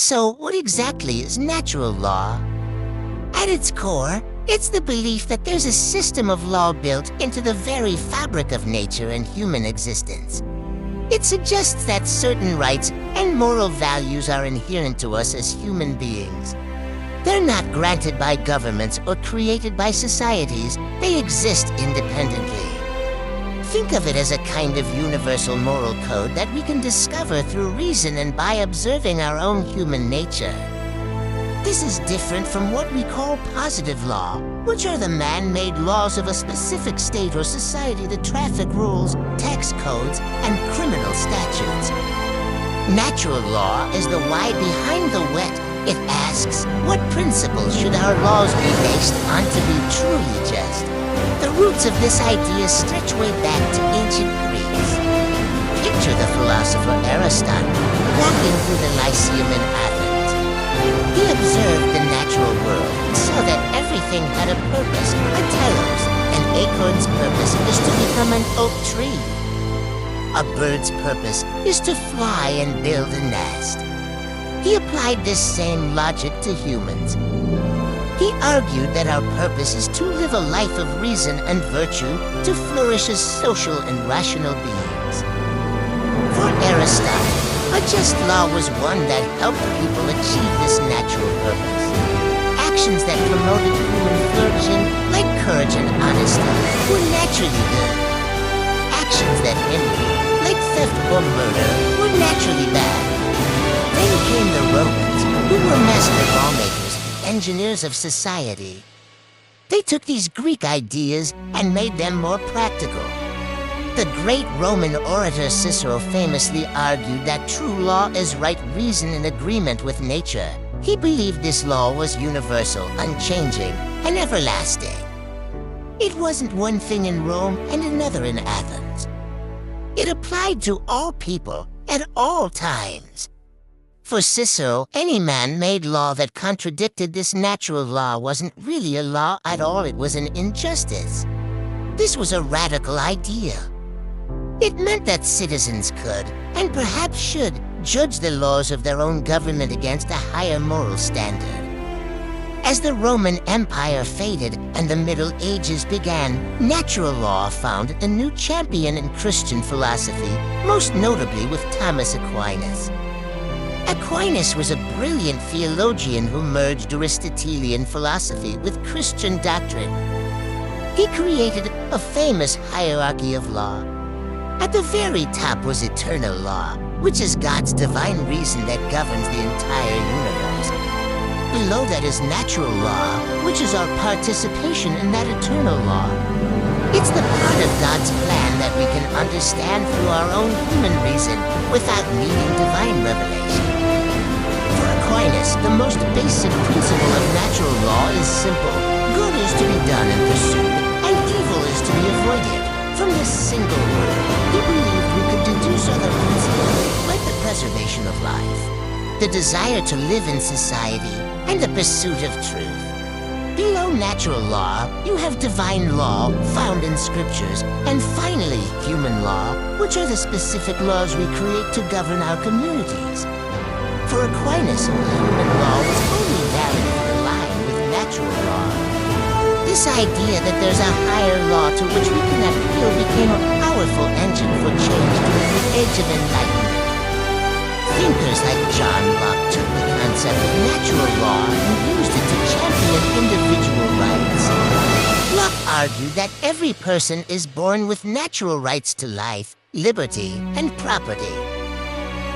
So, what exactly is natural law? At its core, it's the belief that there's a system of law built into the very fabric of nature and human existence. It suggests that certain rights and moral values are inherent to us as human beings. They're not granted by governments or created by societies. They exist independently. Think of it as a kind of universal moral code that we can discover through reason and by observing our own human nature. This is different from what we call positive law, which are the man-made laws of a specific state or society, the traffic rules, tax codes, and criminal statutes. Natural law is the why behind the wet. It asks, what principles should our laws be based on to be truly just? The roots of this idea stretch way back to ancient Greece. Picture the philosopher Aristotle walking through the Lyceum in Athens. He observed the natural world and saw that everything had a purpose. A telos, an acorn's purpose is to become an oak tree. A bird's purpose is to fly and build a nest. He applied this same logic to humans. He argued that our purpose is to live a life of reason and virtue, to flourish as social and rational beings. For Aristotle, a just law was one that helped people achieve this natural purpose. Actions that promoted human flourishing, like courage and honesty, were naturally good. Actions that hindered, like theft or murder, were naturally bad. Then came the Romans, who were master lawmakers, engineers of society. They took these Greek ideas and made them more practical. The great Roman orator Cicero famously argued that true law is right reason in agreement with nature. He believed this law was universal, unchanging, and everlasting. It wasn't one thing in Rome and another in Athens. It applied to all people at all times. For Cicero, any man-made law that contradicted this natural law wasn't really a law at all, it was an injustice. This was a radical idea. It meant that citizens could, and perhaps should, judge the laws of their own government against a higher moral standard. As the Roman Empire faded and the Middle Ages began, natural law found a new champion in Christian philosophy, most notably with Thomas Aquinas. Aquinas was a brilliant theologian who merged Aristotelian philosophy with Christian doctrine. He created a famous hierarchy of law. At the very top was eternal law, which is God's divine reason that governs the entire universe. Below that is natural law, which is our participation in that eternal law. It's the part of God's plan that we can understand through our own human reason without needing divine revelation. For Aquinas, the most basic principle of natural law is simple. Good is to be done and pursued, and evil is to be avoided. From this single word, he believed we could deduce other principles, like the preservation of life, the desire to live in society, and the pursuit of truth. Below natural law, you have divine law, found in scriptures, and finally, human law, which are the specific laws we create to govern our communities. For Aquinas, human law was only valid if it aligned with natural law. This idea that there's a higher law to which we can appeal became a powerful engine for change during the Age of Enlightenment. Thinkers like John Locke took the concept of natural law and used it to champion individual rights. Locke argued that every person is born with natural rights to life, liberty, and property.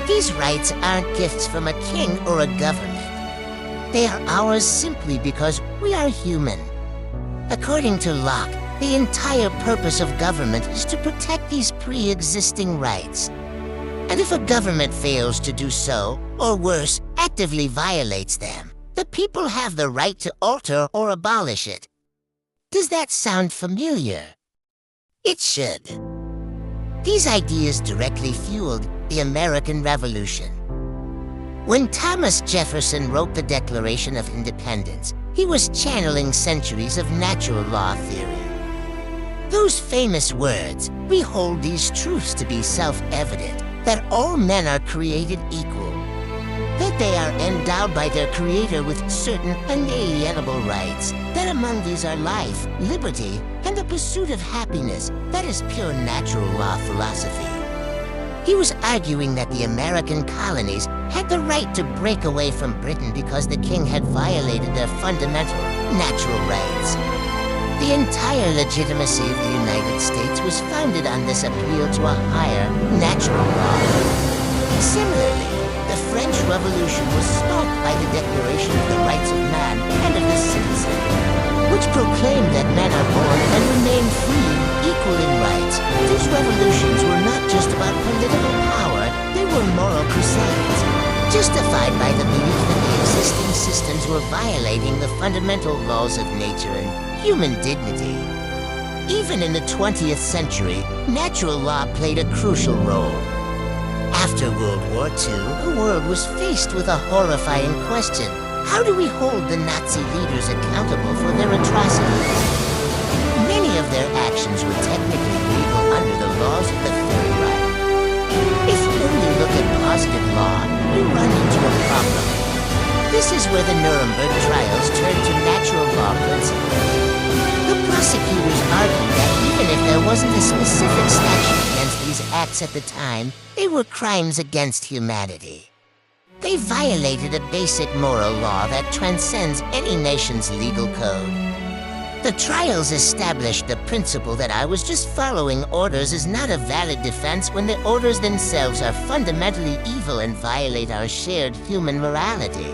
These rights aren't gifts from a king or a government. They are ours simply because we are human. According to Locke, the entire purpose of government is to protect these pre-existing rights. And if a government fails to do so, or worse, actively violates them, the people have the right to alter or abolish it. Does that sound familiar? It should. These ideas directly fueled the American Revolution. When Thomas Jefferson wrote the Declaration of Independence, he was channeling centuries of natural law theory. Those famous words, "We hold these truths to be self-evident, that all men are created equal." that they are endowed by their Creator with certain unalienable rights, that among these are life, liberty, and the pursuit of happiness. That is pure natural law philosophy. He was arguing that the American colonies had the right to break away from Britain because the king had violated their fundamental natural rights. The entire legitimacy of the United States was founded on this appeal to a higher natural law. Similarly, the French Revolution was sparked by the Declaration of the Rights of Man and of the Citizen, which proclaimed that men are born and remain free, equal in rights. These revolutions were not just about political power, they were moral crusades, justified by the belief that the existing systems were violating the fundamental laws of nature and human dignity. Even in the 20th century, natural law played a crucial role. After World War II, the world was faced with a horrifying question. How do we hold the Nazi leaders accountable for their atrocities? Many of their actions were technically legal under the laws of the Third Reich. If you only look at positive law, you run into a problem. This is where the Nuremberg trials turned to natural law principles. The prosecutors argued that even if there wasn't a specific statute against these acts at the time, they were crimes against humanity. They violated a basic moral law that transcends any nation's legal code. The trials established the principle that I was just following orders is not a valid defense when the orders themselves are fundamentally evil and violate our shared human morality.